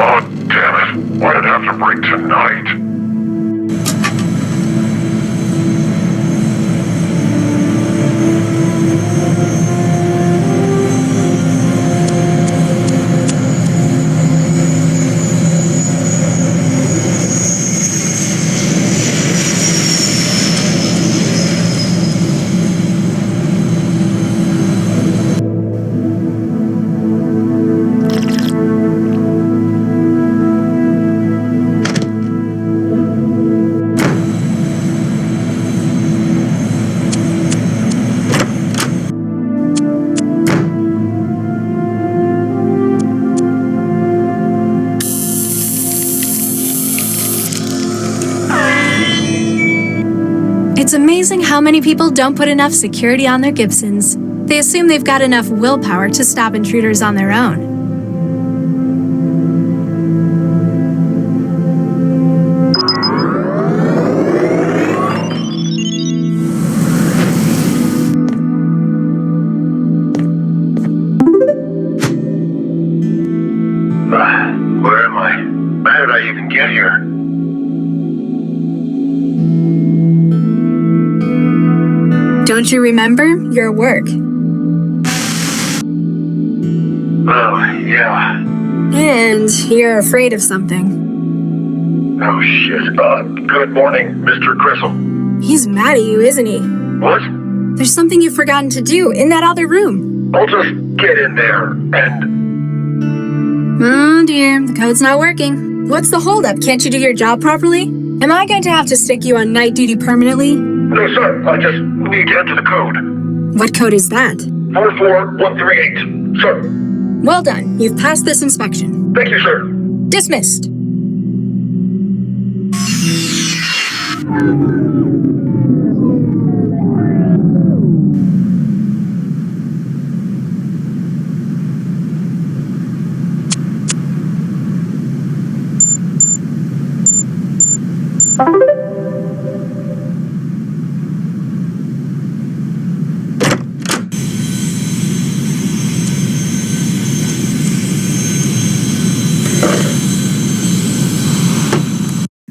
Oh, damn it. Why did it have to break tonight? It's amazing how many people don't put enough security on their Gibsons. They assume they've got enough willpower to stop intruders on their own. Where am I? How did I even get here? Don't you remember? Your work. Oh, yeah. And you're afraid of something. Oh, shit. Good morning, Mr. Crystal. He's mad at you, isn't he? What? There's something you've forgotten to do in that other room. I'll just get in there and... Oh dear, the code's not working. What's the holdup? Can't you do your job properly? Am I going to have to stick you on night duty permanently? No, sir. I just need to enter the code. What code is that? 44138. Sir. Well done. You've passed this inspection. Thank you, sir. Dismissed.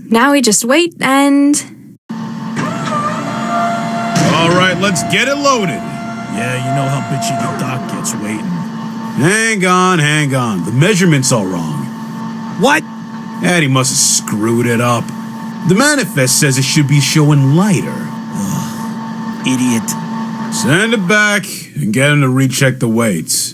Now we just wait and... All right, let's get it loaded. Yeah, you know how bitchy the doc gets waiting. Hang on. The measurement's all wrong. What? Eddie must have screwed it up. The manifest says it should be showing lighter. Ugh, idiot. Send it back and get him to recheck the weights.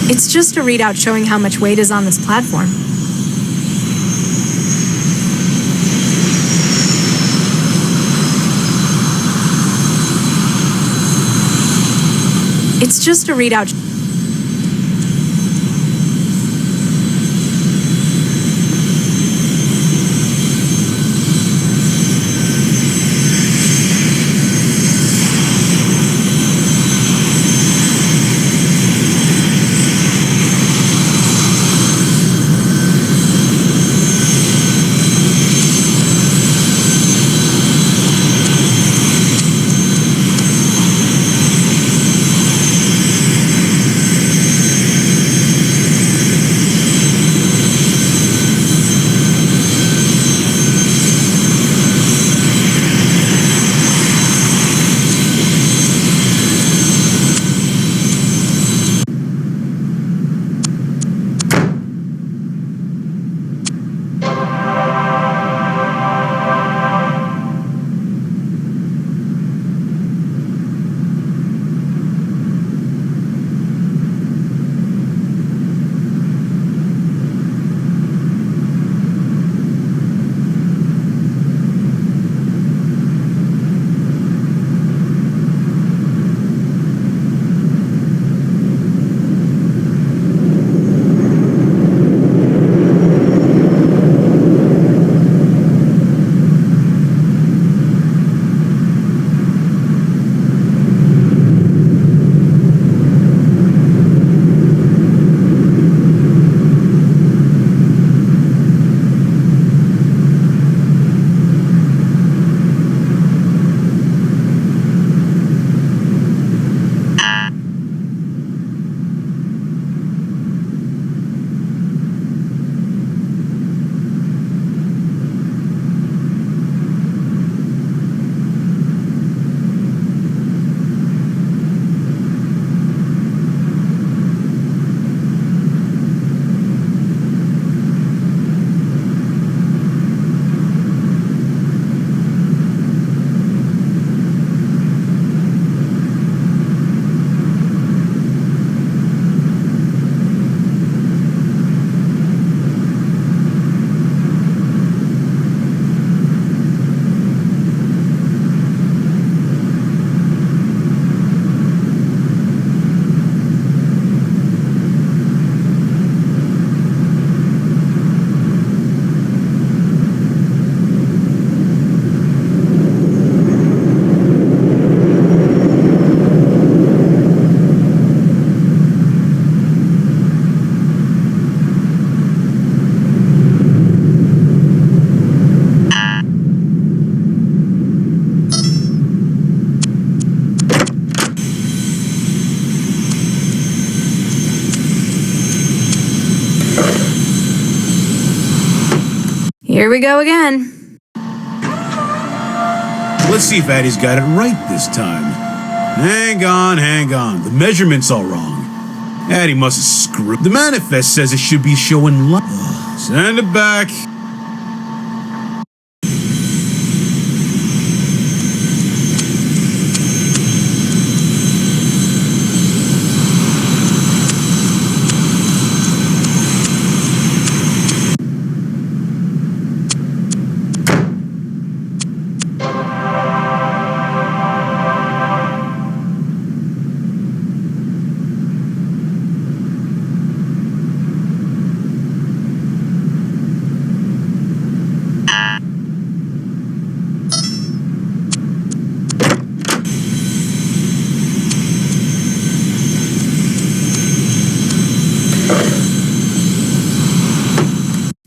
It's just a readout showing how much weight is on this platform. It's just a readout. Here we go again. Let's see if Addie's got it right this time. Hang on. The measurement's all wrong. Addie must have screwed. The manifest says it should be showing light. Send it back.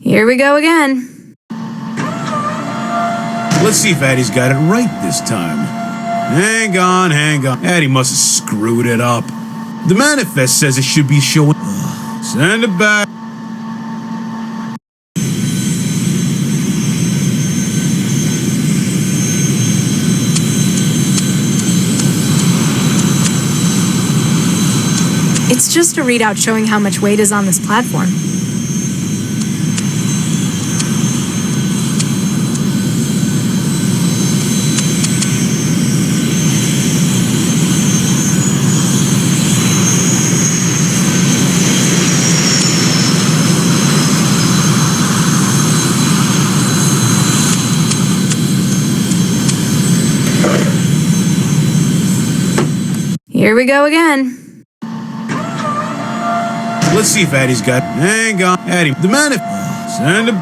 Here we go again. Let's see if Addie's got it right this time. Hang on. Addie must have screwed it up. The manifest says it should be showing. Send it back. It's just a readout showing how much weight is on this platform. Here we go again. Let's see if Addie's got. Hang on. Addie. The manifest. Send it.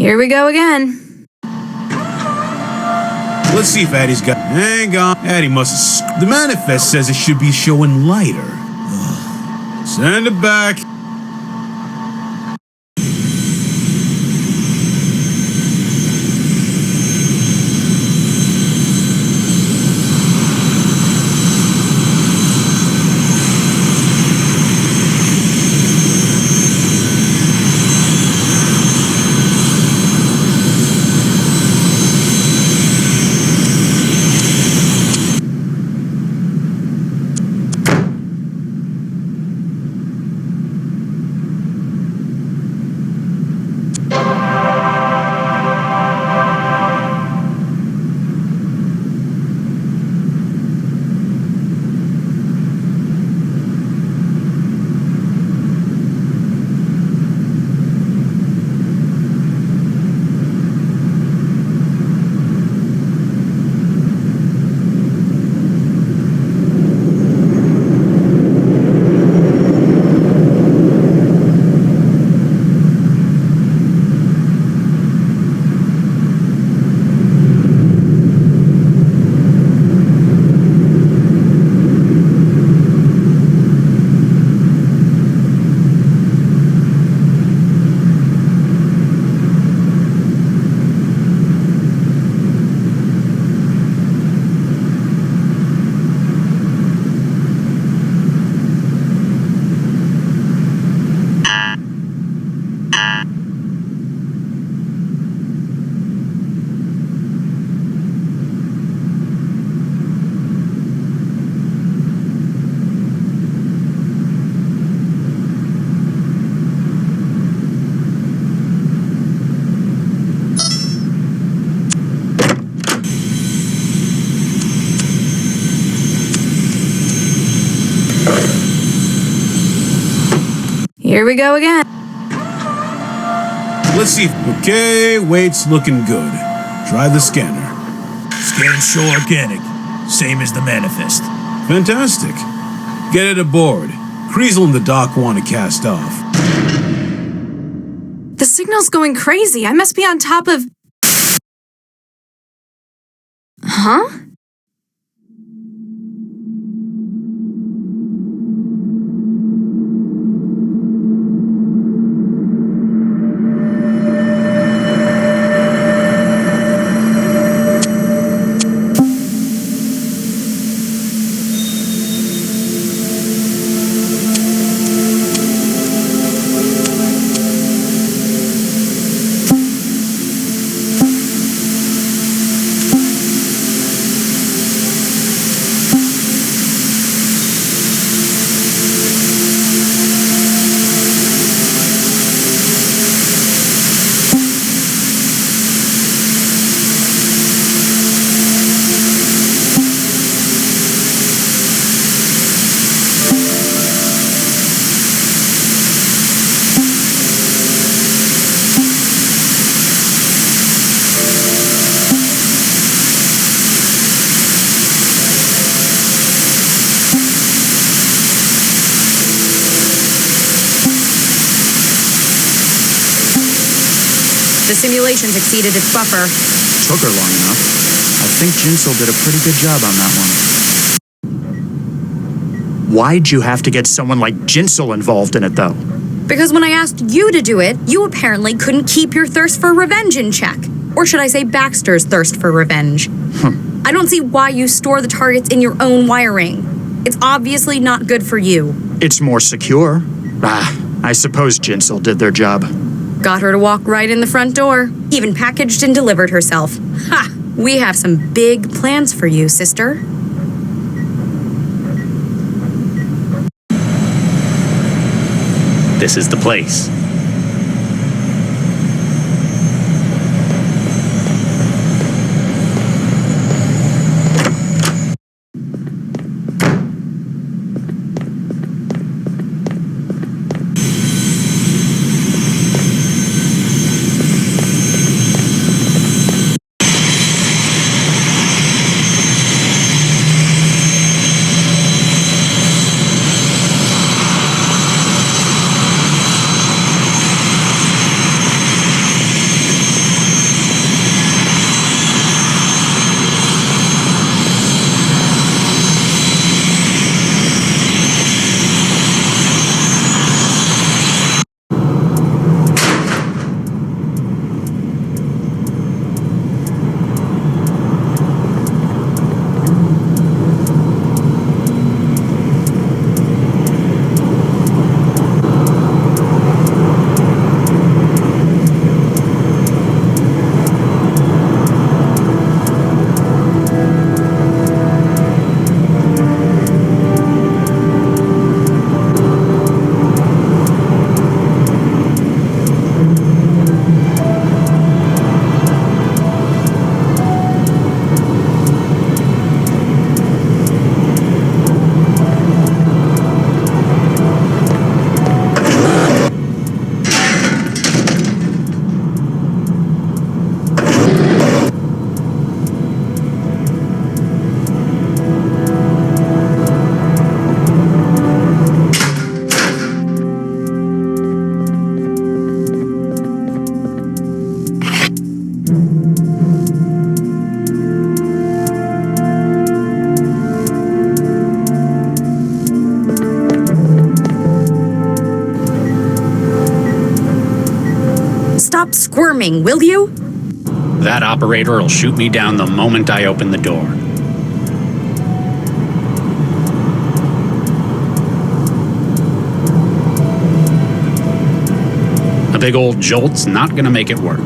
Here we go again. Let's see if Addie's got... Hang on. Addie must have... The manifest says it should be showing lighter. Ugh. Send it back. Here we go again. Let's see. Okay, weight's looking good. Try the scanner. Scanning show organic. Same as the manifest. Fantastic. Get it aboard. Kriesel and the doc want to cast off. The signal's going crazy. I must be on top of... Huh? The simulations exceeded its buffer. Took her long enough. I think Jinsel did a pretty good job on that one. Why'd you have to get someone like Jinsel involved in it, though? Because when I asked you to do it, you apparently couldn't keep your thirst for revenge in check. Or should I say Baxter's thirst for revenge? I don't see why you store the targets in your own wiring. It's obviously not good for you. It's more secure. I suppose Jinsel did their job. Got her to walk right in the front door. Even packaged and delivered herself. Ha! We have some big plans for you, sister. This is the place. stop squirming, will you? That operator will shoot me down the moment I open the door. A big old jolt's not gonna make it work.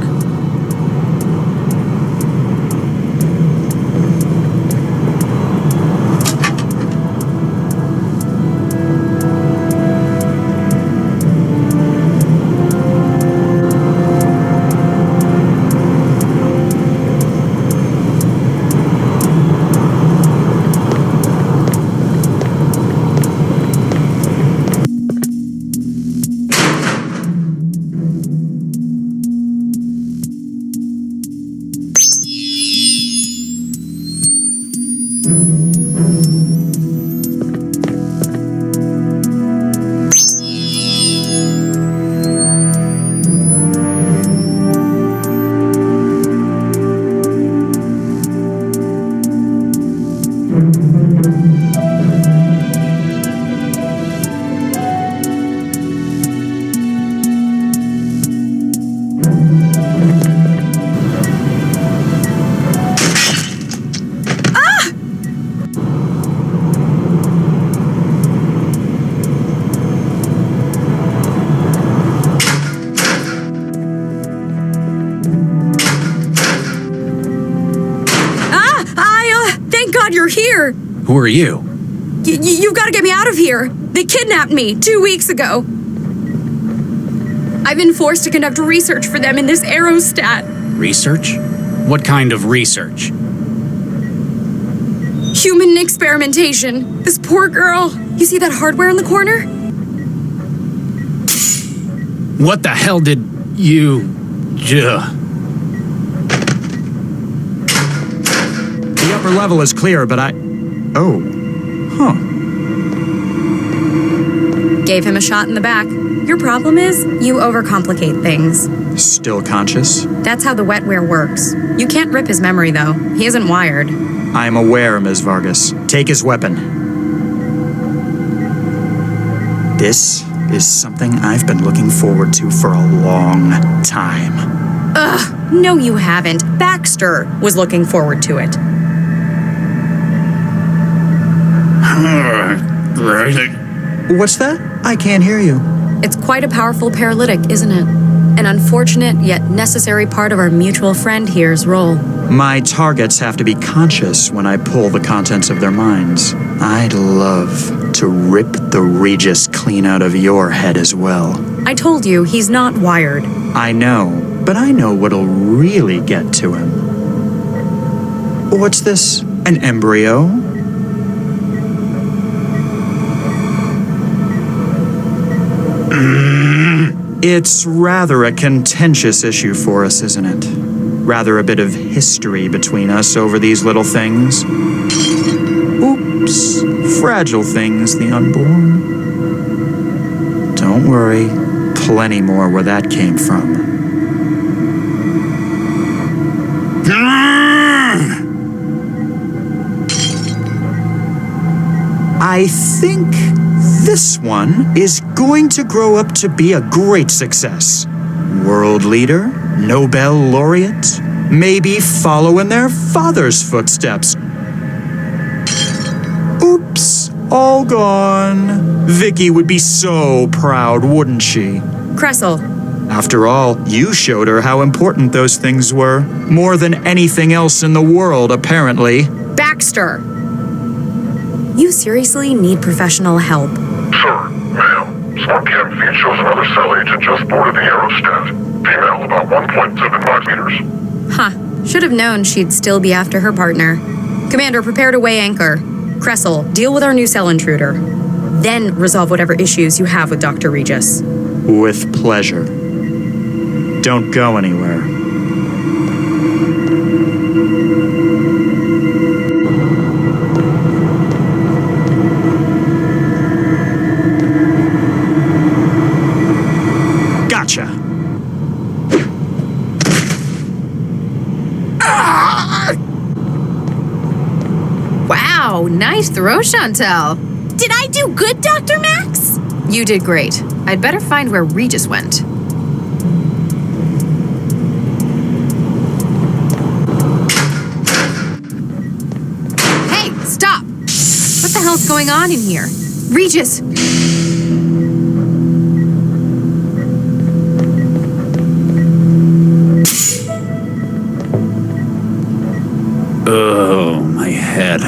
You're here. Who are you? You've got to get me out of here. They kidnapped me 2 weeks ago. I've been forced to conduct research for them in this aerostat. Research? What kind of research? Human experimentation. This poor girl. You see that hardware in the corner? What the hell did you... The upper level is clear, but Oh. Huh. Gave him a shot in the back. Your problem is, you overcomplicate things. Still conscious? That's how the wetware works. You can't rip his memory, though. He isn't wired. I'm aware, Ms. Vargas. Take his weapon. This is something I've been looking forward to for a long time. Ugh, no you haven't. Baxter was looking forward to it. What's that? I can't hear you. It's quite a powerful paralytic, isn't it? An unfortunate yet necessary part of our mutual friend here's role. My targets have to be conscious when I pull the contents of their minds. I'd love to rip the Regis clean out of your head as well. I told you, he's not wired. I know, but I know what'll really get to him. What's this? An embryo? It's rather a contentious issue for us, isn't it? Rather a bit of history between us over these little things. Oops, fragile things, the unborn. Don't worry, plenty more where that came from. I think this one is going to grow up to be a great success. World leader, Nobel laureate, maybe follow in their father's footsteps. Oops, all gone. Vicky would be so proud, wouldn't she? Cressel. After all, you showed her how important those things were. More than anything else in the world, apparently. Baxter. You seriously need professional help. Sir, ma'am. Smart cam feed shows another cell agent just boarded the aerostat. Female, about 1.75 meters. Huh. Should have known she'd still be after her partner. Commander, prepare to weigh anchor. Cressel, deal with our new cell intruder. Then resolve whatever issues you have with Dr. Regis. With pleasure. Don't go anywhere. Gotcha. Wow, nice throw, Chantel. Did I do good, Dr. Max? You did great. I'd better find where Regis went. going on in here? Regis! Oh, my head.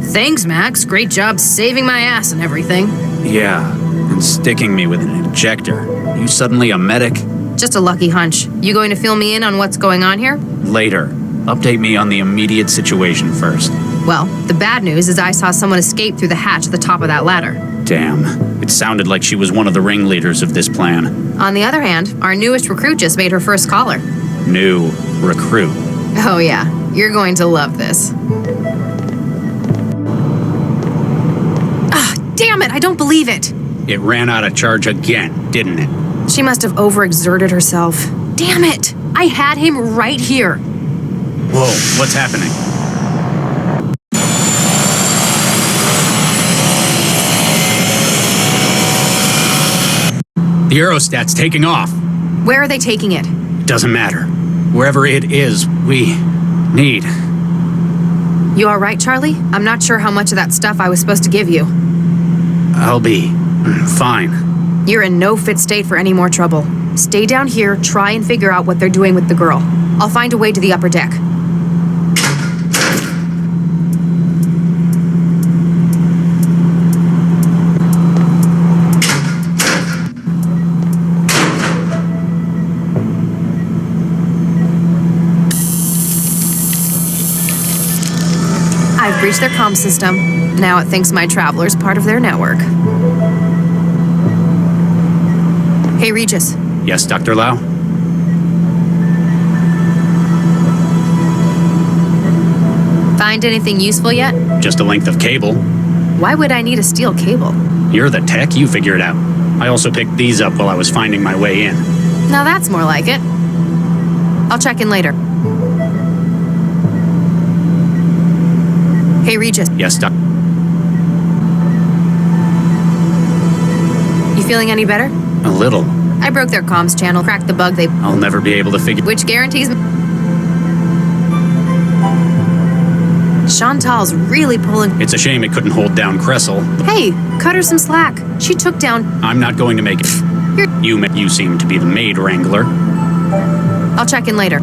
Thanks, Max. Great job saving my ass and everything. Yeah, and sticking me with an injector. You suddenly a medic? Just a lucky hunch. You going to fill me in on what's going on here? Later. Update me on the immediate situation first. Well, the bad news is I saw someone escape through the hatch at the top of that ladder. Damn. It sounded like she was one of the ringleaders of this plan. On the other hand, our newest recruit just made her first caller. New recruit. Oh yeah, you're going to love this. Ah, damn it, I don't believe it. It ran out of charge again, didn't it? She must have overexerted herself. Damn it, I had him right here. Whoa, what's happening? The aerostat's taking off. Where are they taking it? Doesn't matter. Wherever it is, we need. You all right, Charlie? I'm not sure how much of that stuff I was supposed to give you. I'll be fine. You're in no fit state for any more trouble. Stay down here, try and figure out what they're doing with the girl. I'll find a way to the upper deck. I've breached their comm system. Now it thinks my traveler's part of their network. Hey, Regis. Yes, Dr. Lau? Find anything useful yet? Just a length of cable. Why would I need a steel cable? You're the tech, you figure it out. I also picked these up while I was finding my way in. Now that's more like it. I'll check in later. Hey, Regis. Yes, Doc. You feeling any better? A little. I broke their comms channel, cracked the bug they... I'll never be able to figure... Which guarantees... Chantal's really pulling... It's a shame it couldn't hold down Cressel. Hey, cut her some slack. She took down... I'm not going to make it. You seem to be the maid wrangler. I'll check in later.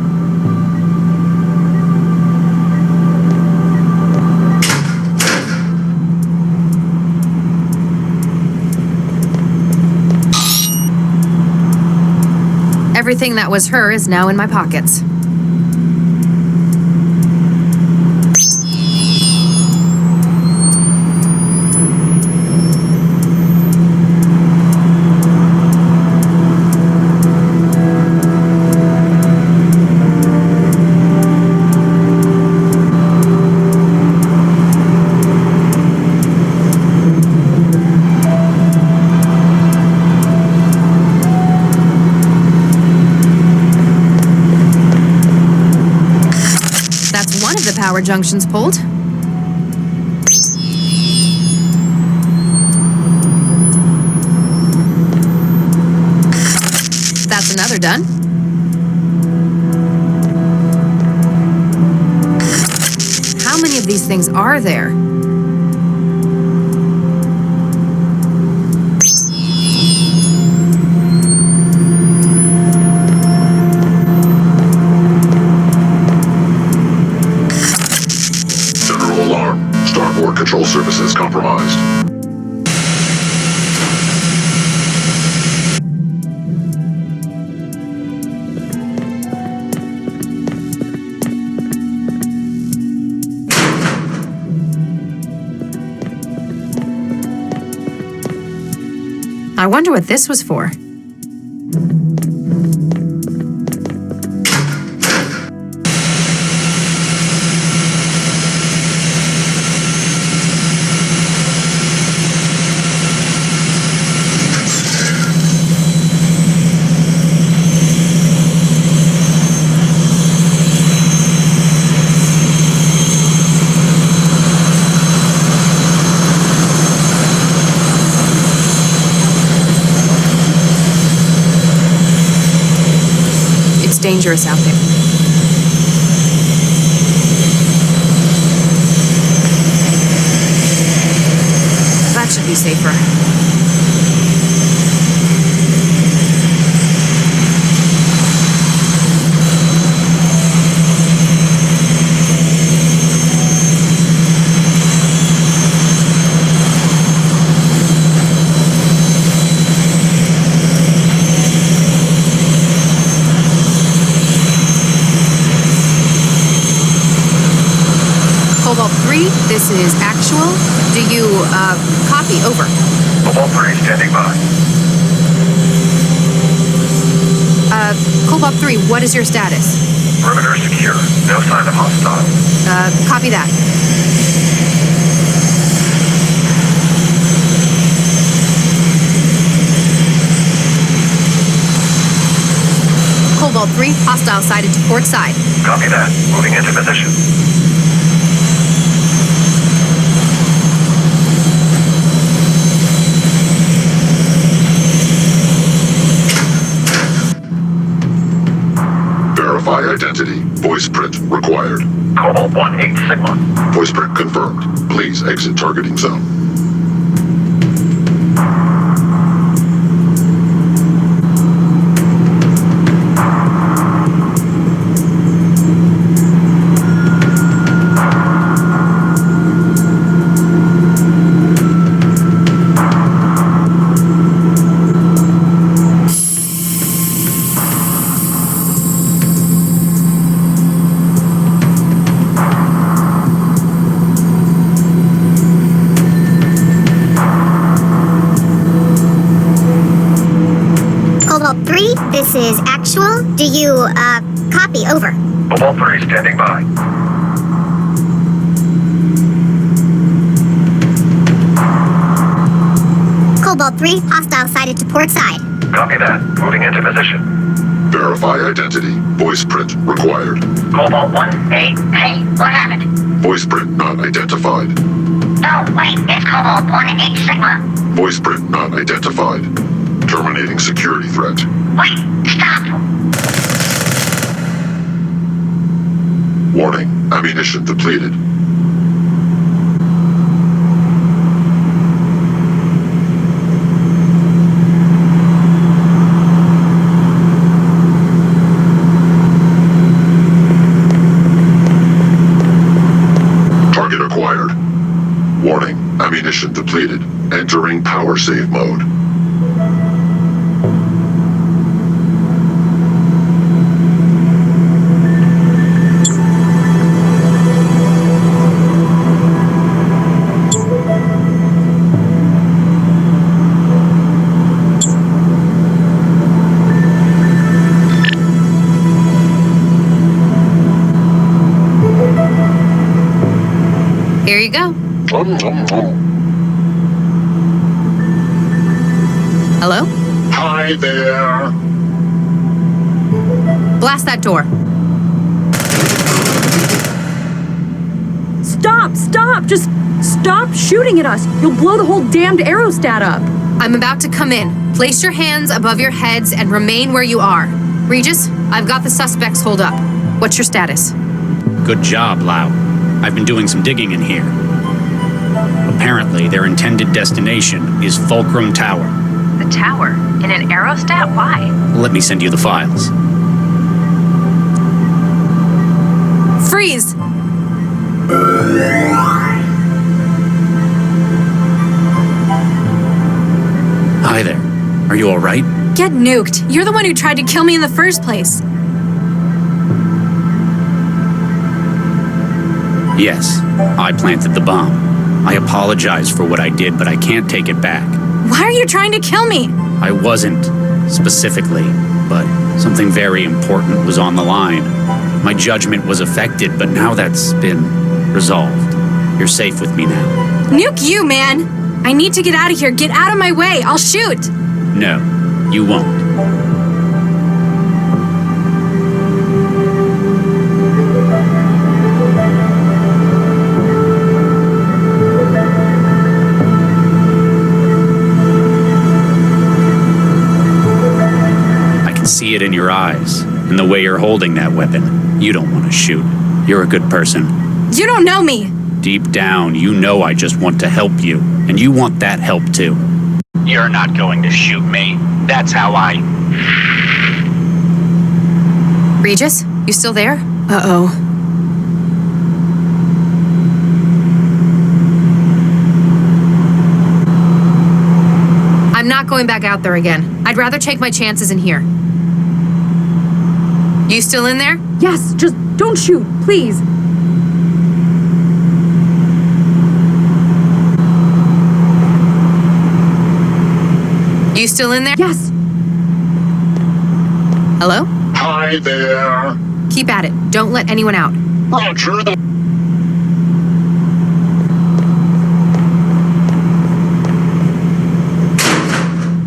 Everything that was her is now in my pockets. The power junction's pulled. That's another done. How many of these things are there? Control services compromised. I wonder what this was for. Dangerous out there. be safer. Cobalt 3, this is actual. Do you, copy? Over. Cobalt 3 standing by. Cobalt 3, what is your status? Perimeter secure. No sign of hostile. Copy that. Cobalt 3, hostile sighted to port side. Copy that. Moving into position. Verify identity. Voice print required. Cobalt 1-8 Sigma. Voice print confirmed. Please exit targeting zone. Cobalt 3, this is actual. Do you, copy? Over. Cobalt 3 standing by. Cobalt 3, hostile sighted to port side. Copy that. Moving into position. Verify identity. Voice print required. Cobalt 1-8, hey, what happened? Voice print not identified. No, wait, it's Cobalt 1-8 Sigma. Voice print not identified. Terminating security threat. Wait, stop! Warning. Ammunition depleted. Target acquired. Warning. Ammunition depleted. Entering power save mode. Here you go. Hello? Hi there. Blast that door. Stop! Just stop shooting at us. You'll blow the whole damned aerostat up. I'm about to come in. Place your hands above your heads and remain where you are. Regis, I've got the suspects holed up. What's your status? Good job, Lau. I've been doing some digging in here. Apparently, their intended destination is Fulcrum Tower. The tower? In an aerostat? Why? Let me send you the files. Freeze! Hi there. Are you all right? Get nuked. You're the one who tried to kill me in the first place. Yes, I planted the bomb. I apologize for what I did, but I can't take it back. Why are you trying to kill me? I wasn't, specifically, but something very important was on the line. My judgment was affected, but now that's been resolved. You're safe with me now. Nuke you, man! I need to get out of here. Get out of my way. I'll shoot. No, you won't. See it in your eyes, and the way you're holding that weapon. You don't want to shoot. You're a good person. You don't know me. Deep down, you know I just want to help you, and you want that help too. You're not going to shoot me. That's how I... Regis, you still there? Uh-oh. I'm not going back out there again. I'd rather take my chances in here. You still in there? Yes, just don't shoot, please. You still in there? Yes. Hello? Hi there. Keep at it. Don't let anyone out. Roger that.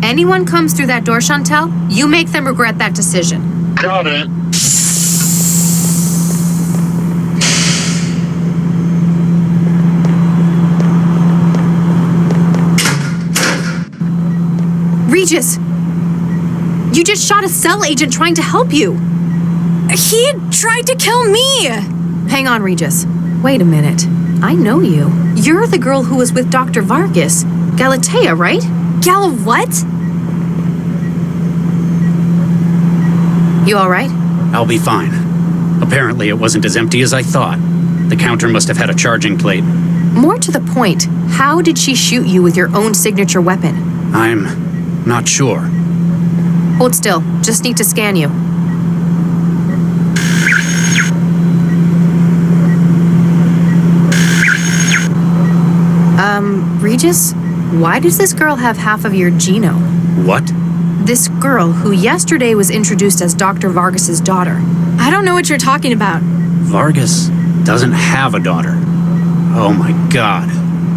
Anyone comes through that door, Chantel, you make them regret that decision. Got it. Regis! You just shot a cell agent trying to help you! He tried to kill me! Hang on, Regis. Wait a minute. I know you. You're the girl who was with Dr. Vargas. Galatea, right? Gal what? You alright? I'll be fine. Apparently, it wasn't as empty as I thought. The counter must have had a charging plate. More to the point, how did she shoot you with your own signature weapon? I'm not sure. Hold still. Just need to scan you. Regis? Why does this girl have half of your genome? What? This girl who yesterday was introduced as Dr. Vargas's daughter. I don't know what you're talking about. Vargas doesn't have a daughter. Oh my god.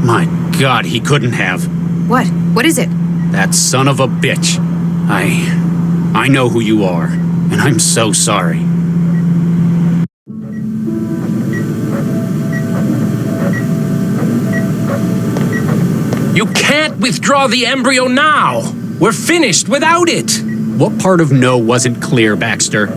My god, he couldn't have. What? What is it? That son of a bitch. I know who you are, and I'm so sorry. You can't withdraw the embryo now! We're finished without it! What part of no wasn't clear, Baxter?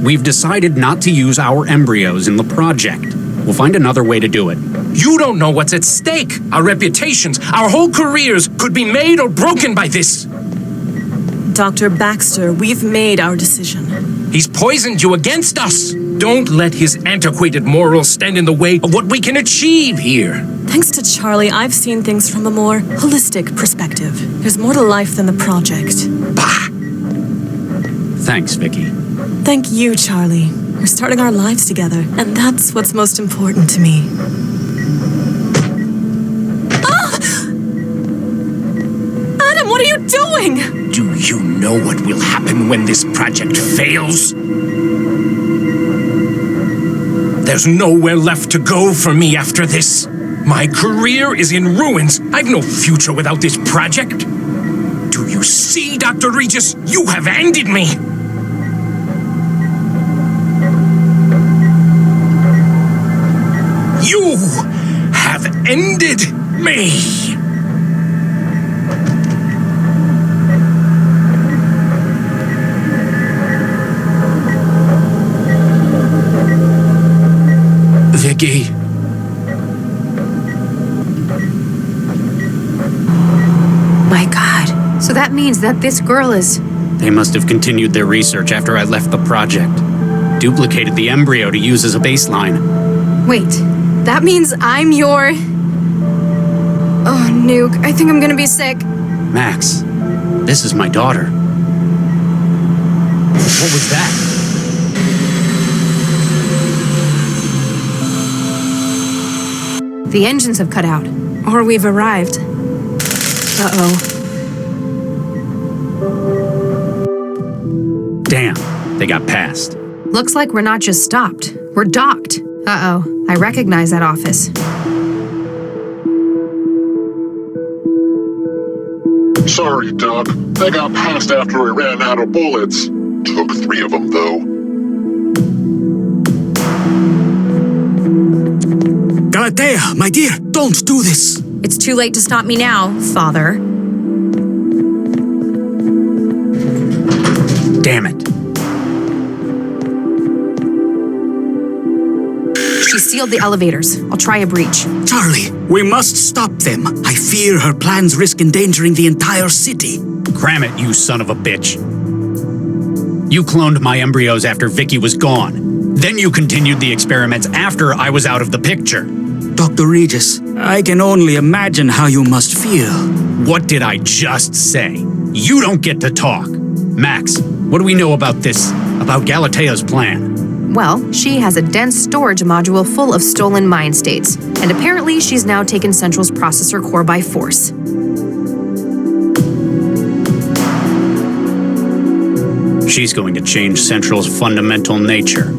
We've decided not to use our embryos in the project. We'll find another way to do it. You don't know what's at stake. Our reputations, our whole careers could be made or broken by this. Dr. Baxter, we've made our decision. He's poisoned you against us. Don't let his antiquated morals stand in the way of what we can achieve here. Thanks to Charlie, I've seen things from a more holistic perspective. There's more to life than the project. Bah! Thanks, Vicky. Thank you, Charlie. We're starting our lives together, and that's what's most important to me. Ah! Adam, what are you doing? Do you know what will happen when this project fails? There's nowhere left to go for me after this. My career is in ruins. I've no future without this project. Do you see, Dr. Regis? You have ended me. You have ended me. Vicky. My God. So that means that this girl is... They must have continued their research after I left the project. Duplicated the embryo to use as a baseline. Wait, that means I'm your... Oh, Nuke, I think I'm gonna be sick. Max, this is my daughter. What was that? The engines have cut out. Or we've arrived. Uh-oh. Damn, they got past. Looks like we're not just stopped. We're docked. Uh-oh, I recognize that office. Sorry, Doc. They got past after we ran out of bullets. Took 3 of them, though. Galatea, my dear, don't do this. It's too late to stop me now, Father. Damn it. She sealed the elevators. I'll try a breach. Charlie, we must stop them. I fear her plans risk endangering the entire city. Cram it, you son of a bitch. You cloned my embryos after Vicky was gone. Then you continued the experiments after I was out of the picture. Dr. Regis, I can only imagine how you must feel. What did I just say? You don't get to talk. Max, what do we know about this? About Galatea's plan? Well, she has a dense storage module full of stolen mind states, and apparently she's now taken Central's processor core by force. She's going to change Central's fundamental nature.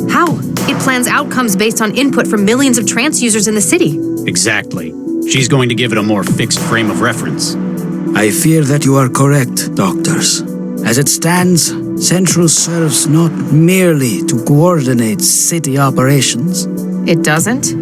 How? It plans outcomes based on input from millions of trance users in the city. Exactly. She's going to give it a more fixed frame of reference. I fear that you are correct, doctors. As it stands, Central serves not merely to coordinate city operations. It doesn't?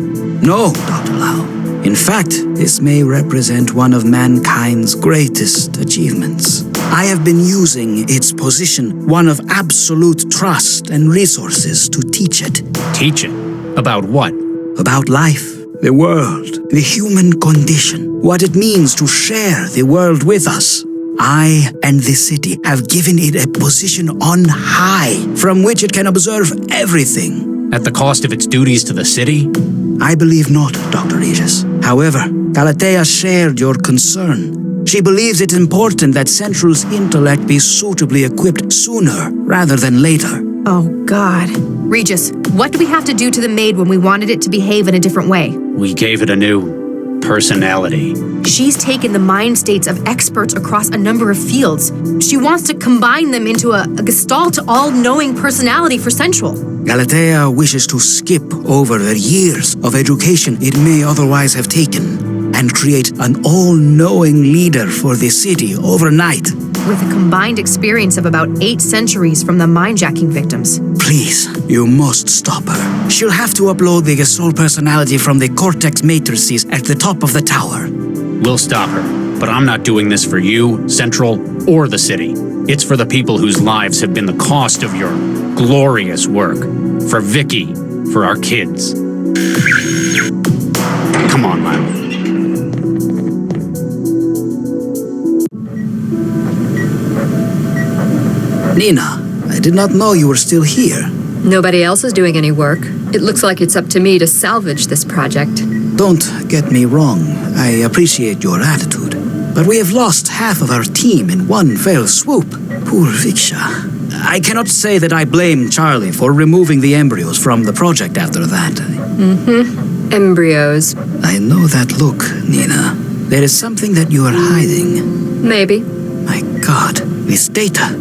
No, Dr. Lau. In fact, this may represent one of mankind's greatest achievements. I have been using its position, one of absolute trust and resources, to teach it. Teach it? About what? About life, the world, the human condition, what it means to share the world with us. I and the city have given it a position on high, from which it can observe everything. At the cost of its duties to the city? I believe not, Dr. Regis. However, Galatea shared your concern. She believes it important that Central's intellect be suitably equipped sooner rather than later. Oh, God. Regis, what do we have to do to the maid when we wanted it to behave in a different way? We gave it a new personality. She's taken the mind states of experts across a number of fields. She wants to combine them into a gestalt, all-knowing personality for Central. Galatea wishes to skip over the years of education it may otherwise have taken and create an all-knowing leader for the city overnight. With a combined experience of about 8 centuries from the mind-jacking victims. Please, you must stop her. She'll have to upload the gestalt personality from the cortex matrices at the top of the tower. We'll stop her, but I'm not doing this for you, Central, or the city. It's for the people whose lives have been the cost of your glorious work. For Vicky, for our kids. Come on, Lyle. Nina, I did not know you were still here. Nobody else is doing any work. It looks like it's up to me to salvage this project. Don't get me wrong. I appreciate your attitude. But we have lost half of our team in one fell swoop. Poor Viksha. I cannot say that I blame Charlie for removing the embryos from the project after that. Mm-hmm. Embryos. I know that look, Nina. There is something that you are hiding. Maybe. My God, this data.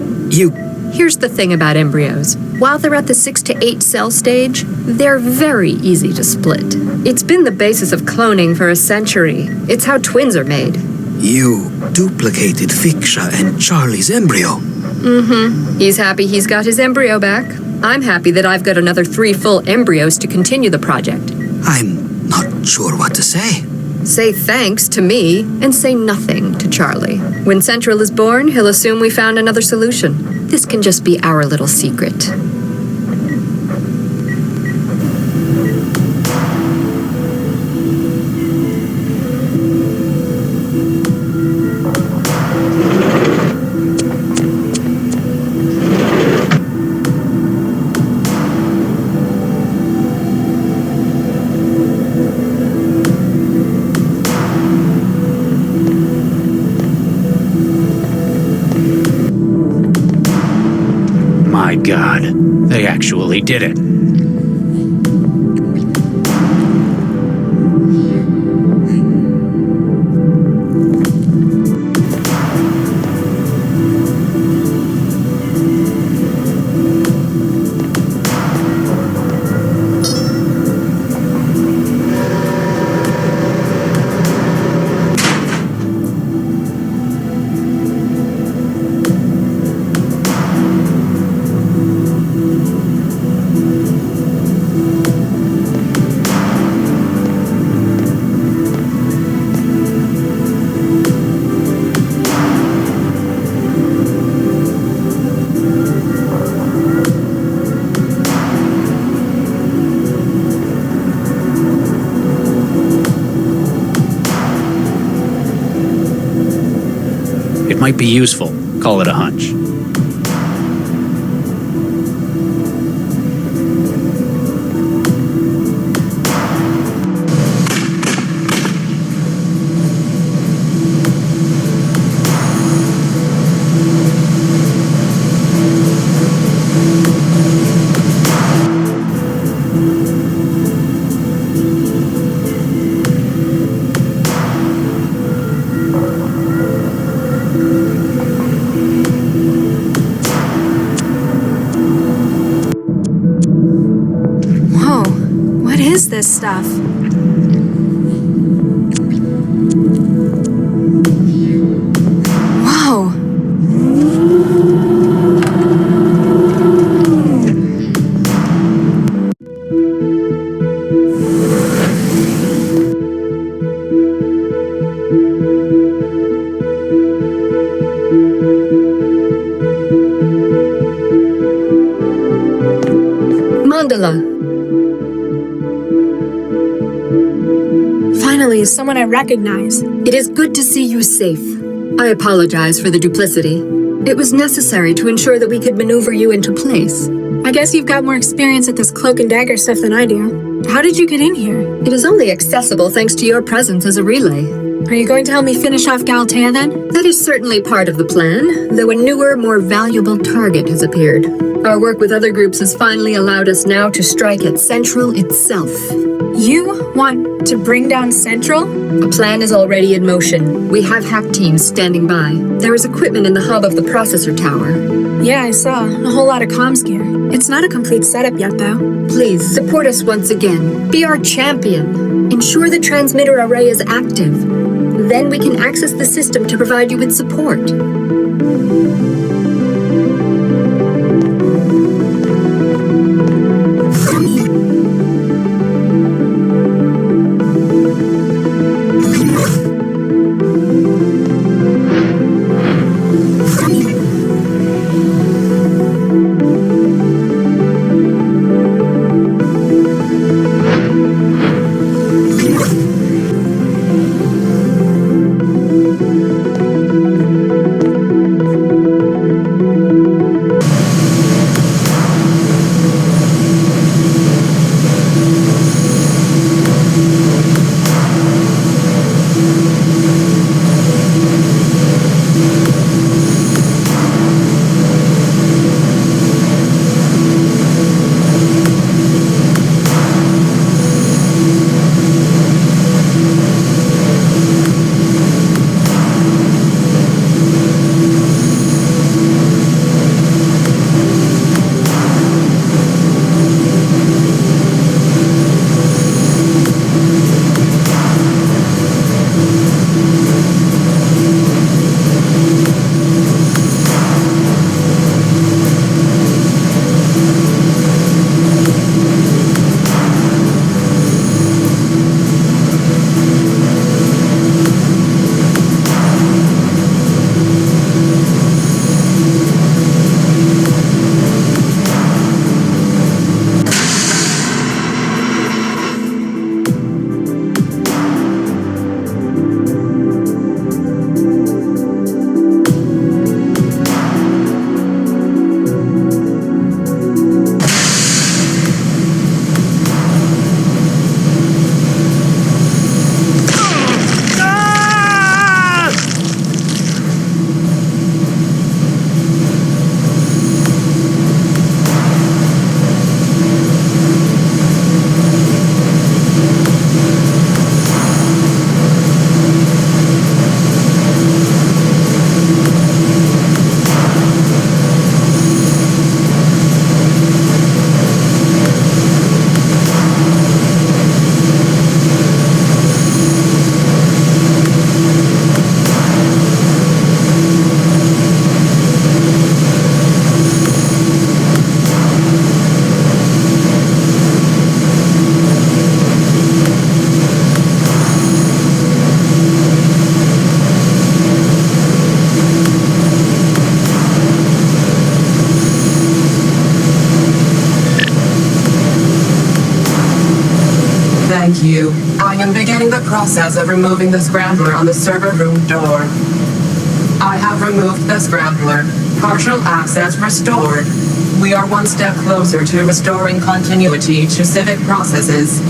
Here's the thing about embryos. While they're at the 6 to 8 cell stage, they're very easy to split. It's been the basis of cloning for a century. It's how twins are made. You duplicated Viksha and Charlie's embryo. Mm-hmm. He's happy he's got his embryo back. I'm happy that I've got another 3 full embryos to continue the project. I'm not sure what to say. Say thanks to me and say nothing to Charlie. When Central is born, he'll assume we found another solution. This can just be our little secret. My God, they actually did it. might be useful. Call it a hunch. This stuff. Whoa. Mandala. Finally, someone I recognize. It is good to see you safe. I apologize for the duplicity. It was necessary to ensure that we could maneuver you into place. I guess you've got more experience at this cloak and dagger stuff than I do. How did you get in here? It is only accessible thanks to your presence as a relay. Are you going to help me finish off Galatea then? That is certainly part of the plan, though a newer, more valuable target has appeared. Our work with other groups has finally allowed us now to strike at Central itself. You want to bring down Central? A plan is already in motion. We have hack teams standing by. There is equipment in the hub of the processor tower. Yeah, I saw. A whole lot of comms gear. It's not a complete setup yet, though. Please, support us once again. Be our champion. Ensure the transmitter array is active. Then we can access the system to provide you with support. Thank you. I am beginning the process of removing the scrambler on the server room door. I have removed the scrambler. Partial access restored. We are one step closer to restoring continuity to civic processes.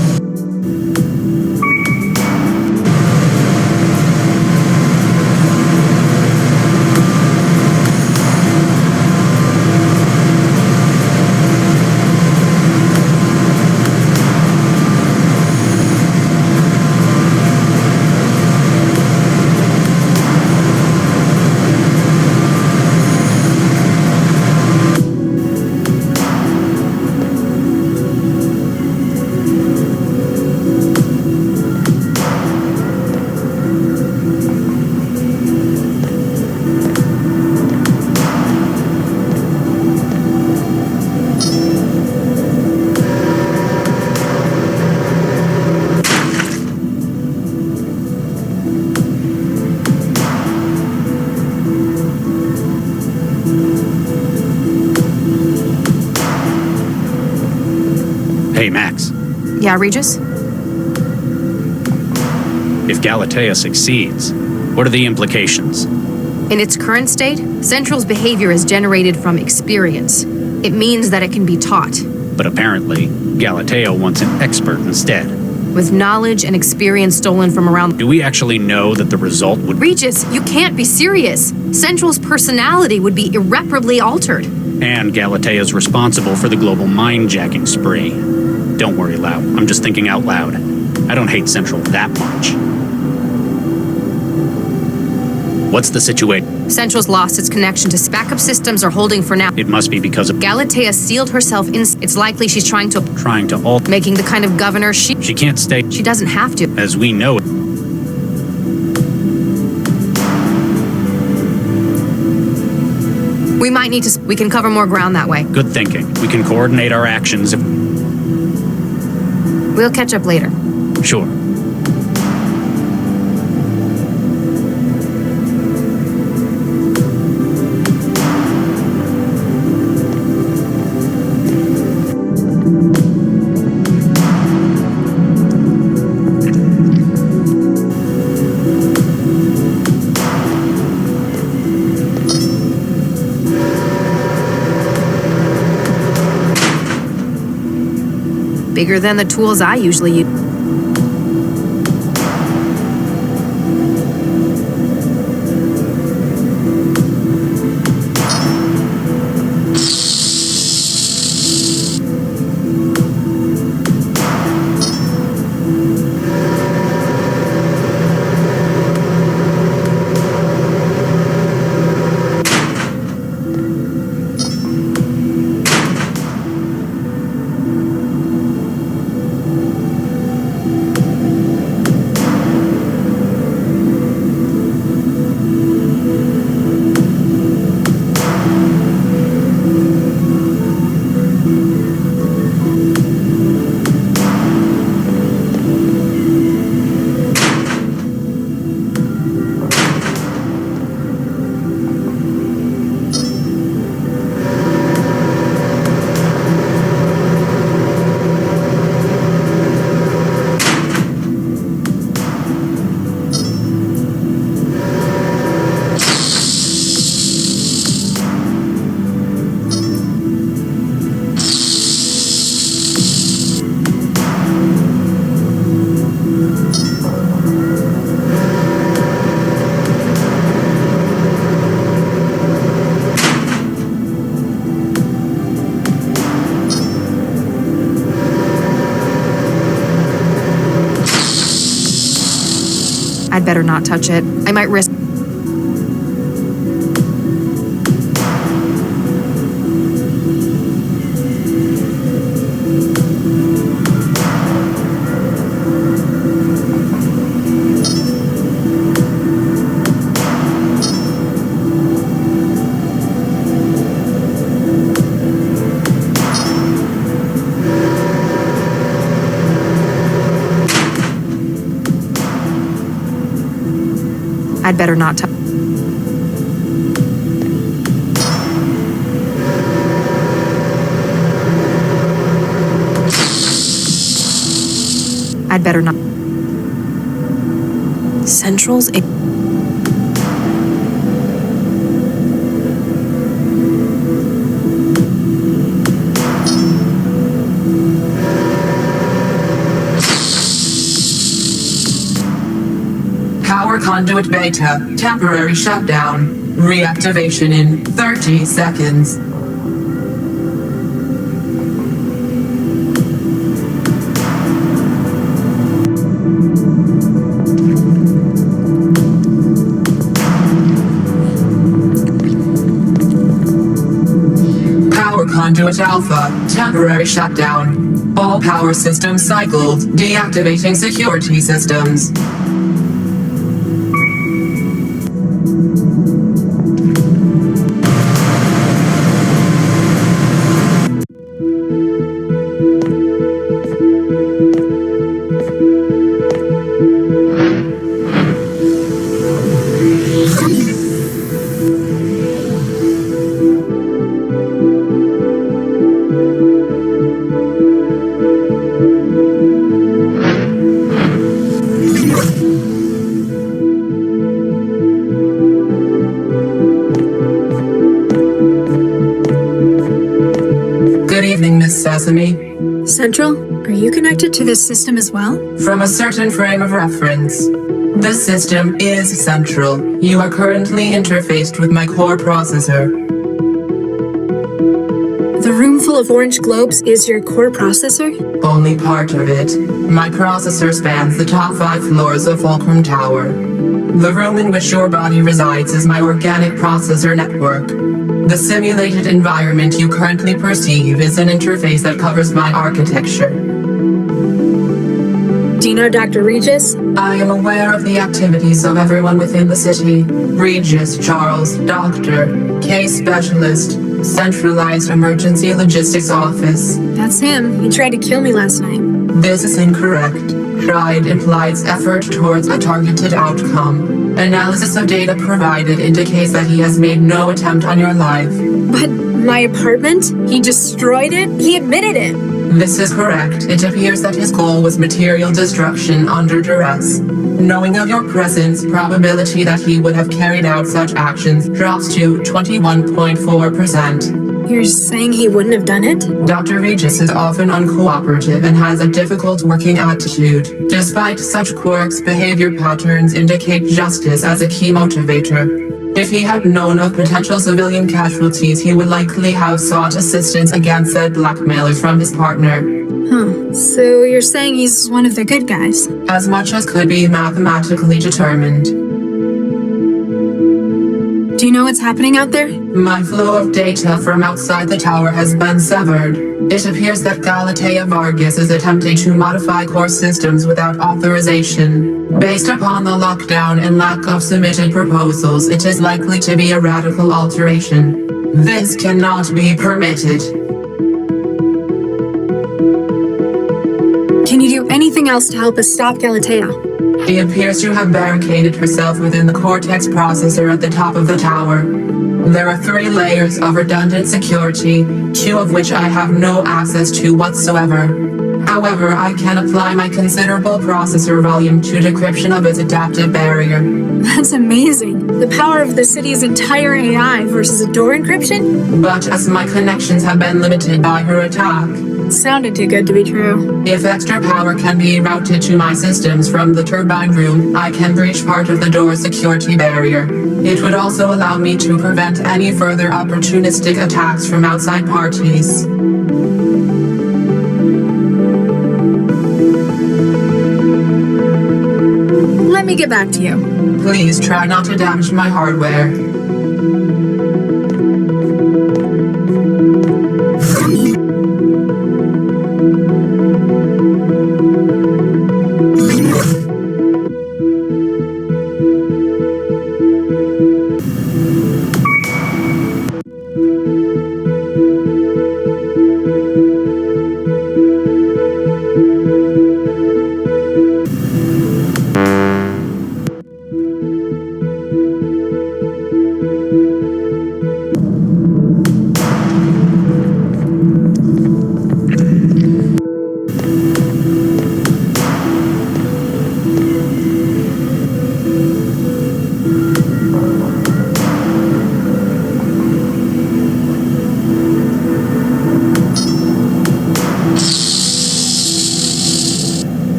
Hey, Max. Yeah, Regis? If Galatea succeeds, what are the implications? In its current state, Central's behavior is generated from experience. It means that it can be taught. But apparently, Galatea wants an expert instead. With knowledge and experience stolen from around... Do we actually know that the result would... Regis, you can't be serious. Central's personality would be irreparably altered. And Galatea's responsible for the global mind-jacking spree. Don't worry, Lau. I'm just thinking out loud. I don't hate Central that much. What's the situation? Central's lost its connection to backup systems are holding for now. It must be because of... Galatea sealed herself in... It's likely she's trying to alter... Making the kind of governor she can't stay... She doesn't have to. As we know it. We might need to... We can cover more ground that way. Good thinking. We can coordinate our actions if... We'll catch up later. Sure. Bigger than the tools I usually use. I'd better not touch it. I might risk... I'd better not touch... I'd better not... Central's... Conduit beta, temporary shutdown. Reactivation in 30 seconds. Power conduit alpha, temporary shutdown. All power systems cycled, deactivating security systems. Good evening, Miss Sesame. Central, are you connected to this system as well? From a certain frame of reference, this system is central. You are currently interfaced with my core processor. The room full of orange globes is your core processor? Only part of it. My processor spans the top 5 floors of Fulcrum Tower. The room in which your body resides is my organic processor network. The simulated environment you currently perceive is an interface that covers my architecture. Do you know Dr. Regis? I am aware of the activities of everyone within the city. Regis Charles, Doctor, Case Specialist, Centralized Emergency Logistics Office. That's him. He tried to kill me last night. This is incorrect. Tried implies effort towards a targeted outcome. Analysis of data provided indicates that he has made no attempt on your life. But my apartment? He destroyed it? He admitted it. This is correct. It appears that his goal was material destruction under duress. Knowing of your presence, probability that he would have carried out such actions drops to 21.4%. You're saying he wouldn't have done it? Dr. Regis is often uncooperative and has a difficult working attitude. Despite such quirks, behavior patterns indicate justice as a key motivator. If he had known of potential civilian casualties, he would likely have sought assistance against said blackmailers from his partner. Huh. So you're saying he's one of the good guys? As much as could be mathematically determined. Do you know what's happening out there? My flow of data from outside the tower has been severed. It appears that Galatea Vargas is attempting to modify core systems without authorization. Based upon the lockdown and lack of submitted proposals, it is likely to be a radical alteration. This cannot be permitted. Can you do anything else to help us stop Galatea? She appears to have barricaded herself within the Cortex processor at the top of the tower. There are 3 layers of redundant security, 2 of which I have no access to whatsoever. However, I can apply my considerable processor volume to decryption of its adaptive barrier. That's amazing. The power of the city's entire AI versus a door encryption? But as my connections have been limited by her attack, it sounded too good to be true. If extra power can be routed to my systems from the turbine room, I can breach part of the door's security barrier. It would also allow me to prevent any further opportunistic attacks from outside parties. Let me get back to you. Please try not to damage my hardware.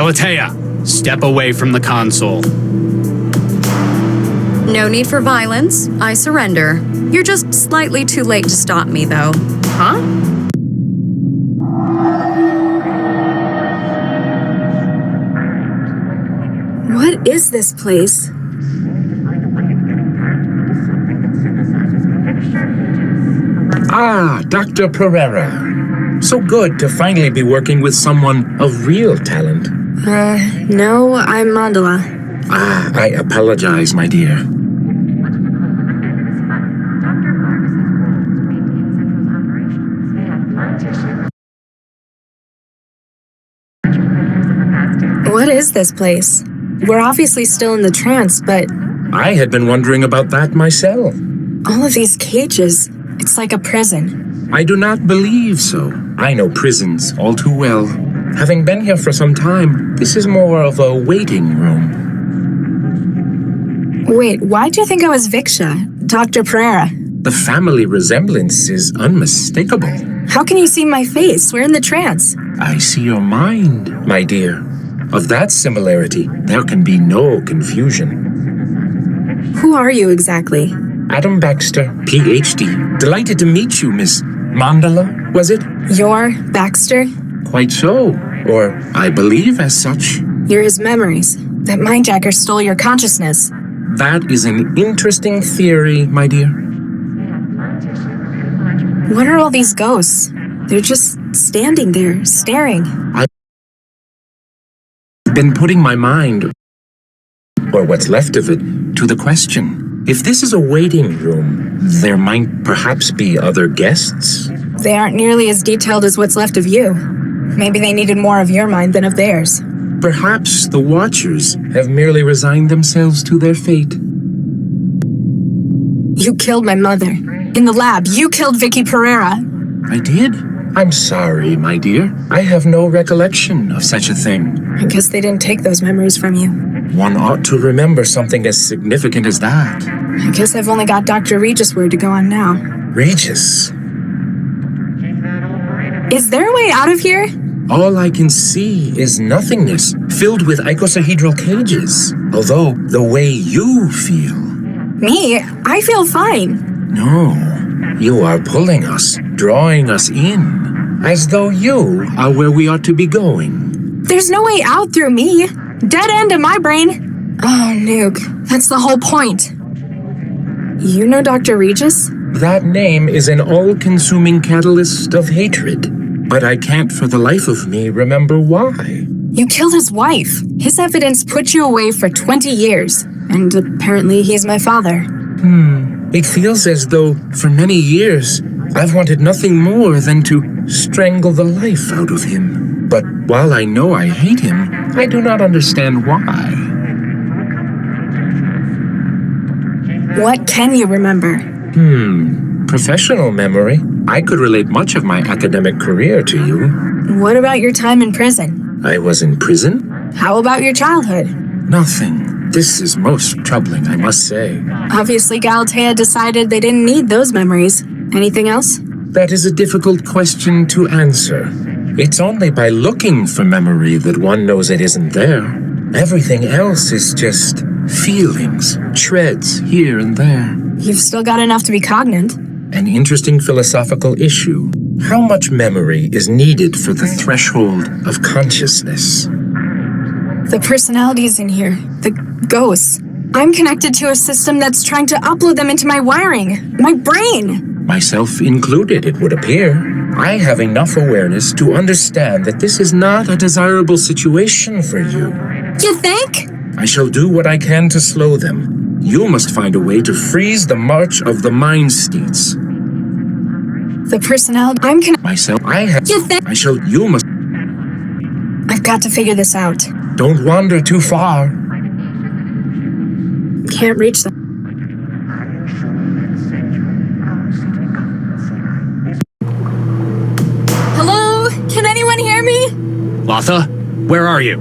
Galatea, step away from the console. No need for violence. I surrender. You're just slightly too late to stop me, though. Huh? What is this place? Ah, Dr. Pereira. So good to finally be working with someone of real talent. No, I'm Mandala. Ah, I apologize, my dear. What is this place? We're obviously still in the trance, but I had been wondering about that myself. all of these cages, it's like a prison. I do not believe so. I know prisons all too well. Having been here for some time, this is more of a waiting room. Wait, why do you think I was Viksha, Dr. Pereira? The family resemblance is unmistakable. How can you see my face? We're in the trance. I see your mind, my dear. Of that similarity, there can be no confusion. Who are you exactly? Adam Baxter, Ph.D. Delighted to meet you, Miss Mandala, was it? You're Baxter? Quite so. Or I believe as such. You're his memories. That mindjacker stole your consciousness. That is an interesting theory, my dear. What are all these ghosts? They're just standing there, staring. I've been putting my mind, or what's left of it, to the question. If this is a waiting room, there might perhaps be other guests. They aren't nearly as detailed as what's left of you. Maybe they needed more of your mind than of theirs. Perhaps the Watchers have merely resigned themselves to their fate. You killed my mother. In the lab, you killed Vicky Pereira. I did? I'm sorry, my dear. I have no recollection of such a thing. I guess they didn't take those memories from you. One ought to remember something as significant as that. I guess I've only got Dr. Regis' word to go on now. Regis? Is there a way out of here? All I can see is nothingness, filled with icosahedral cages. Although, the way you feel... Me? I feel fine. No, you are pulling us, drawing us in, as though you are where we ought to be going. There's no way out through me. Dead end in my brain. Oh, Nuke, that's the whole point. You know Dr. Regis? That name is an all-consuming catalyst of hatred, but I can't for the life of me remember why. You killed his wife. His evidence put you away for 20 years, and apparently he's my father. It feels as though, for many years, I've wanted nothing more than to strangle the life out of him. But while I know I hate him, I do not understand why. What can you remember? Professional memory. I could relate much of my academic career to you. What about your time in prison? I was in prison? How about your childhood? Nothing. This is most troubling, I must say. Obviously, Galatea decided they didn't need those memories. Anything else? That is a difficult question to answer. It's only by looking for memory that one knows it isn't there. Everything else is just feelings, shreds here and there. You've still got enough to be cognate. An interesting philosophical issue. How much memory is needed for the threshold of consciousness? The personalities in here, the ghosts. I'm connected to a system that's trying to upload them into my wiring, my brain. Myself included, it would appear. I have enough awareness to understand that this is not a desirable situation for you. You think? I shall do what I can to slow them. You must find a way to freeze the march of the mind states. The personality I'm myself, I have. You think? You must. I've got to figure this out. Don't wander too far. Can't reach them. Hello? Can anyone hear me? Latha, where are you?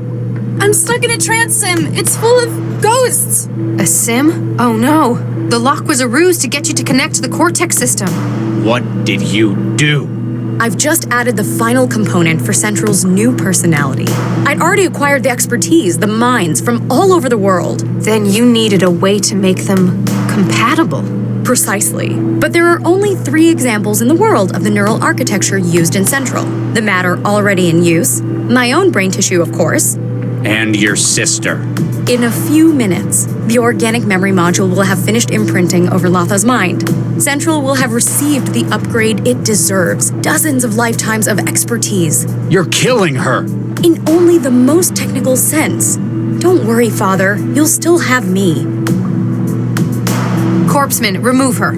I'm stuck in a trance sim. It's full of ghosts. A sim? Oh no. The lock was a ruse to get you to connect to the Cortex system. What did you do? I've just added the final component for Central's new personality. I'd already acquired the expertise, the minds from all over the world. Then you needed a way to make them compatible. Precisely. But there are only 3 examples in the world of the neural architecture used in Central. The matter already in use, my own brain tissue, of course, And your sister. in a few minutes, the organic memory module will have finished imprinting over Latha's mind. Central will have received the upgrade it deserves. Dozens of lifetimes of expertise. You're killing her. In only the most technical sense. Don't worry, Father. You'll still have me. Corpseman, remove her.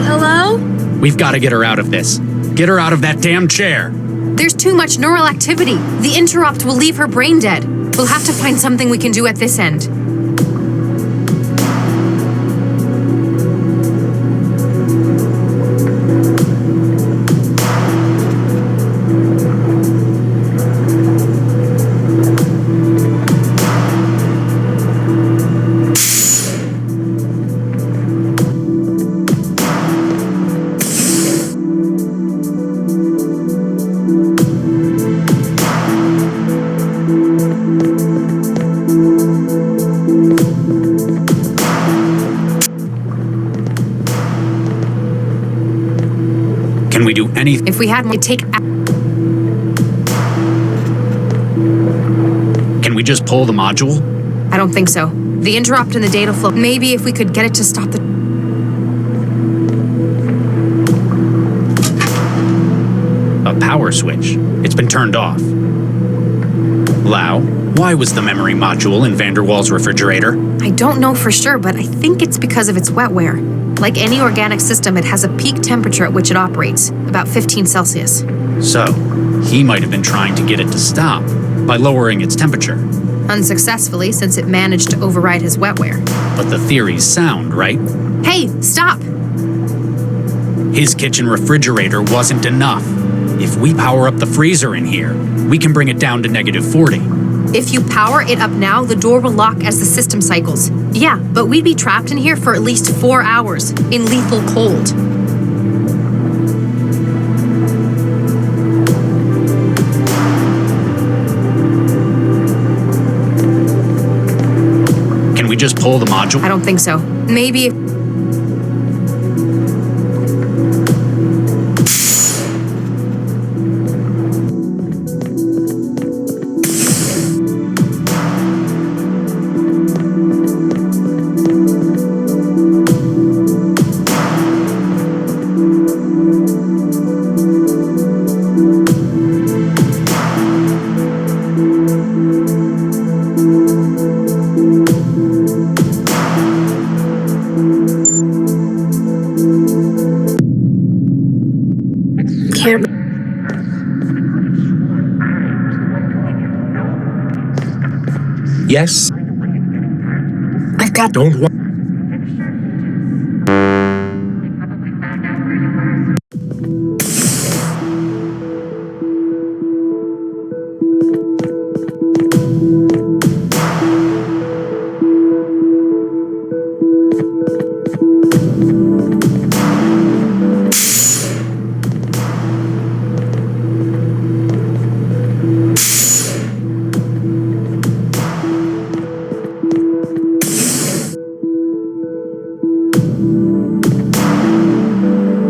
Hello? We've got to get her out of this. Get her out of that damn chair. There's too much neural activity. The interrupt will leave her brain dead. We'll have to find something we can do at this end. Can we do anything? If we had more, take. Can we just pull the module? I don't think so. The interrupt in the data flow. Maybe if we could get it to stop the. A power switch. It's been turned off. Lau, why was the memory module in Vanderwall's refrigerator? I don't know for sure, but I think it's because of its wetware. Like any organic system, it has a peak temperature at which it operates, about 15 Celsius. So, he might have been trying to get it to stop by lowering its temperature. Unsuccessfully, since it managed to override his wetware. But the theory's sound, right? Hey, stop! His kitchen refrigerator wasn't enough. If we power up the freezer in here, we can bring it down to -40. If you power it up now, the door will lock as the system cycles. Yeah, but we'd be trapped in here for at least 4 hours, in lethal cold. Can we just pull the module? I don't think so. Maybe if... Yes? I've got... Don't want...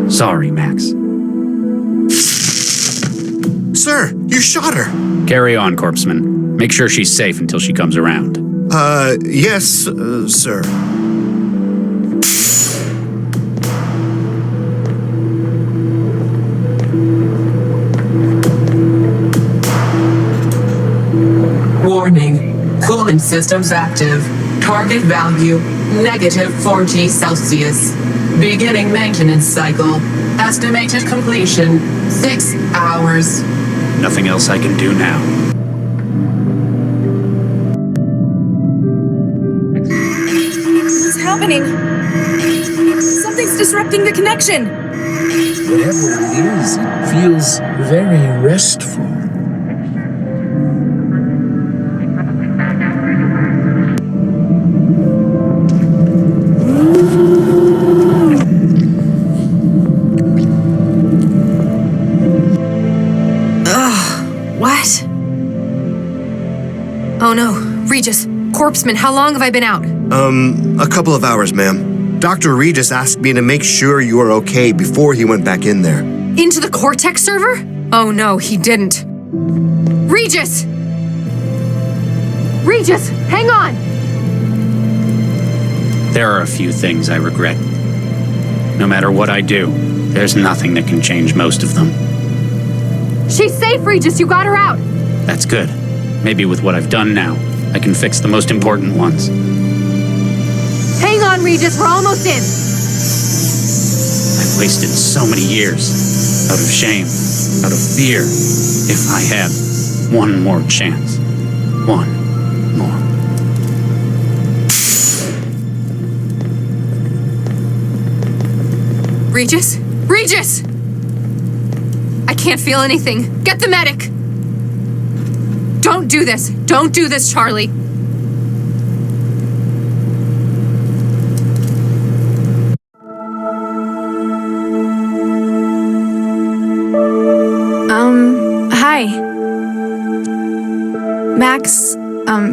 Sorry, Max. Sir, you shot her. Carry on, Corpseman. Make sure she's safe until she comes around. Yes, sir. Warning. Cooling systems active. Target value, -40 Celsius. Beginning maintenance cycle. Estimated completion, 6 hours. Nothing else I can do now. What's happening? Something's disrupting the connection. Whatever it is, it feels very restful. Regis, corpseman, how long have I been out? A couple of hours, ma'am. Dr. Regis asked me to make sure you are okay before he went back in there. Into the Cortex server? Oh no, he didn't. Regis! Regis, hang on! There are a few things I regret. No matter what I do, there's nothing that can change most of them. She's safe, Regis, you got her out! That's good. Maybe with what I've done now, I can fix the most important ones. Hang on, Regis, we're almost in! I've wasted so many years. Out of shame, out of fear. If I had one more chance. One more. Regis? Regis! I can't feel anything. Get the medic! Don't do this. Don't do this, Charlie. Hi. Max,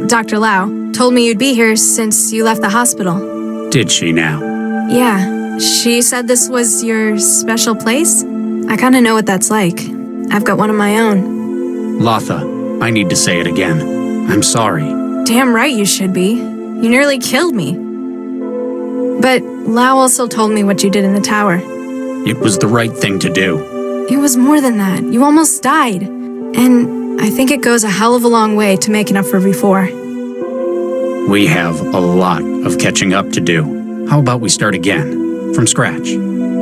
Dr. Lau, told me you'd be here since you left the hospital. Did she now? Yeah, she said this was your special place. I kinda know what that's like. I've got one of my own. Latha, I need to say it again. I'm sorry. Damn right you should be. You nearly killed me. But Lau also told me what you did in the tower. It was the right thing to do. It was more than that. You almost died. And I think it goes a hell of a long way to making up for before. We have a lot of catching up to do. How about we start again, from scratch?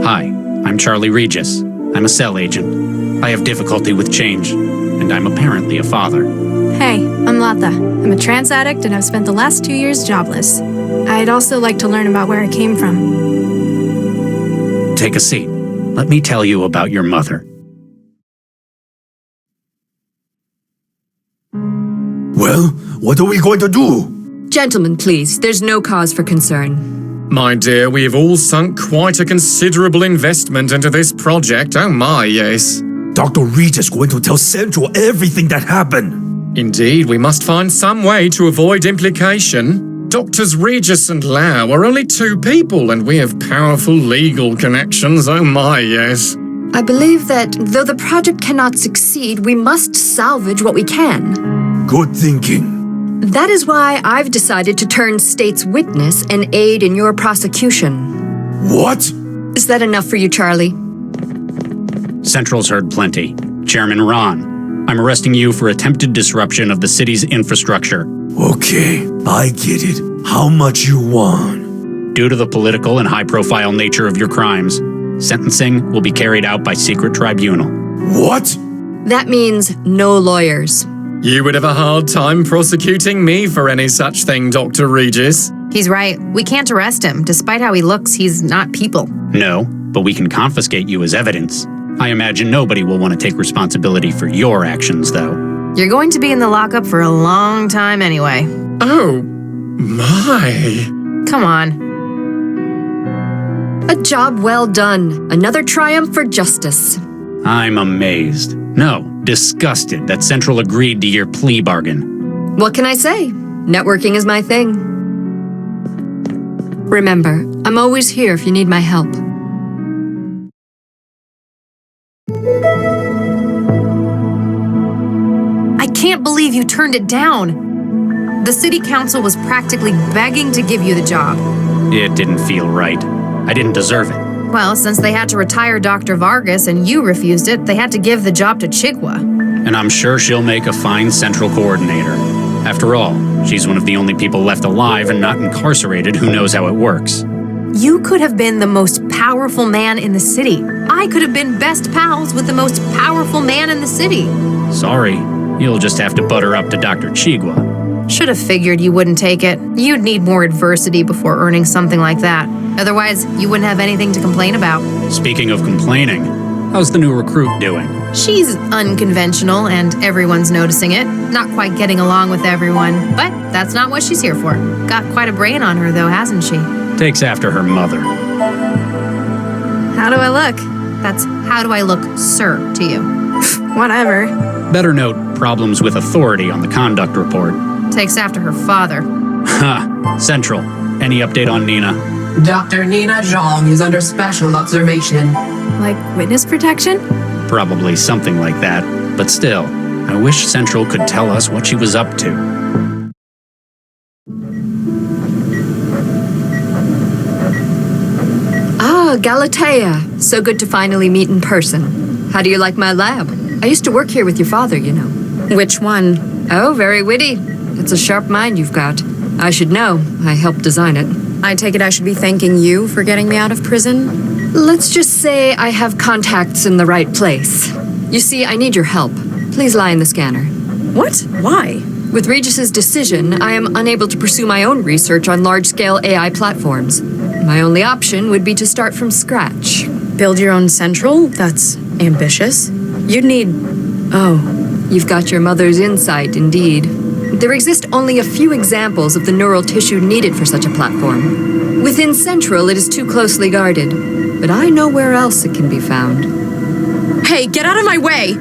Hi, I'm Charlie Regis. I'm a cell agent. I have difficulty with change, and I'm apparently a father. Hey, I'm Latha. I'm a trance addict and I've spent the last 2 years jobless. I'd also like to learn about where I came from. Take a seat. Let me tell you about your mother. Well, what are we going to do? Gentlemen, please, there's no cause for concern. My dear, we have all sunk quite a considerable investment into this project. Oh my, yes. Dr. Regis going to tell Central everything that happened. Indeed, we must find some way to avoid implication. Doctors Regis and Lau are only two people, and we have powerful legal connections. Oh my, yes. I believe that though the project cannot succeed, we must salvage what we can. Good thinking. That is why I've decided to turn state's witness and aid in your prosecution. What? Is that enough for you, Charlie? Central's heard plenty. Chairman Ron, I'm arresting you for attempted disruption of the city's infrastructure. Okay, I get it. How much you want? Due to the political and high-profile nature of your crimes, sentencing will be carried out by secret tribunal. What? That means no lawyers. You would have a hard time prosecuting me for any such thing, Dr. Regis. He's right. We can't arrest him. Despite how he looks, he's not people. No, but we can confiscate you as evidence. I imagine nobody will want to take responsibility for your actions, though. You're going to be in the lockup for a long time anyway. Oh, my. Come on. A job well done. Another triumph for justice. I'm amazed. No, disgusted that Central agreed to your plea bargain. What can I say? Networking is my thing. Remember, I'm always here if you need my help. I can't believe you turned it down. The city council was practically begging to give you the job. It didn't feel right. I didn't deserve it. Well, since they had to retire Dr. Vargas and you refused it, they had to give the job to Chigwa. And I'm sure she'll make a fine central coordinator. After all, she's one of the only people left alive and not incarcerated who knows how it works. You could have been the most powerful man in the city. I could have been best pals with the most powerful man in the city. Sorry, you'll just have to butter up to Dr. Chigwa. Should have figured you wouldn't take it. You'd need more adversity before earning something like that. Otherwise, you wouldn't have anything to complain about. Speaking of complaining, how's the new recruit doing? She's unconventional and everyone's noticing it. Not quite getting along with everyone, but that's not what she's here for. Got quite a brain on her though, hasn't she? Takes after her mother. How do I look? That's how do I look, sir, to you. Whatever. Better note problems with authority on the conduct report. Takes after her father. Ha! Central. Any update on Nina? Dr. Nina Zhang is under special observation. Like witness protection? Probably something like that. But still, I wish Central could tell us what she was up to. Ah, Galatea. So good to finally meet in person. How do you like my lab? I used to work here with your father, you know. Which one? Oh, very witty. It's a sharp mind you've got. I should know. I helped design it. I take it I should be thanking you for getting me out of prison? Let's just say I have contacts in the right place. You see, I need your help. Please lie in the scanner. What? Why? With Regis's decision, I am unable to pursue my own research on large-scale AI platforms. My only option would be to start from scratch. Build your own central? That's ambitious. You'd need... Oh. You've got your mother's insight, indeed. There exist only a few examples of the neural tissue needed for such a platform. Within Central, it is too closely guarded, but I know where else it can be found. Hey, get out of my way!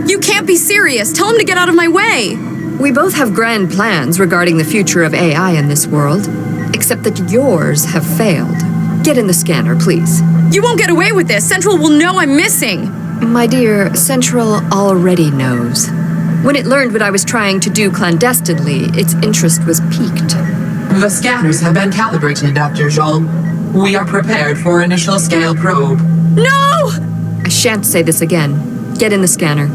You can't be serious! Tell him to get out of my way! We both have grand plans regarding the future of AI in this world, except that yours have failed. Get in the scanner, please. You won't get away with this! Central will know I'm missing! My dear, Central already knows. When it learned what I was trying to do clandestinely, its interest was piqued. The scanners have been calibrated, Dr. Zhang. We are prepared for initial scale probe. No! I shan't say this again. Get in the scanner.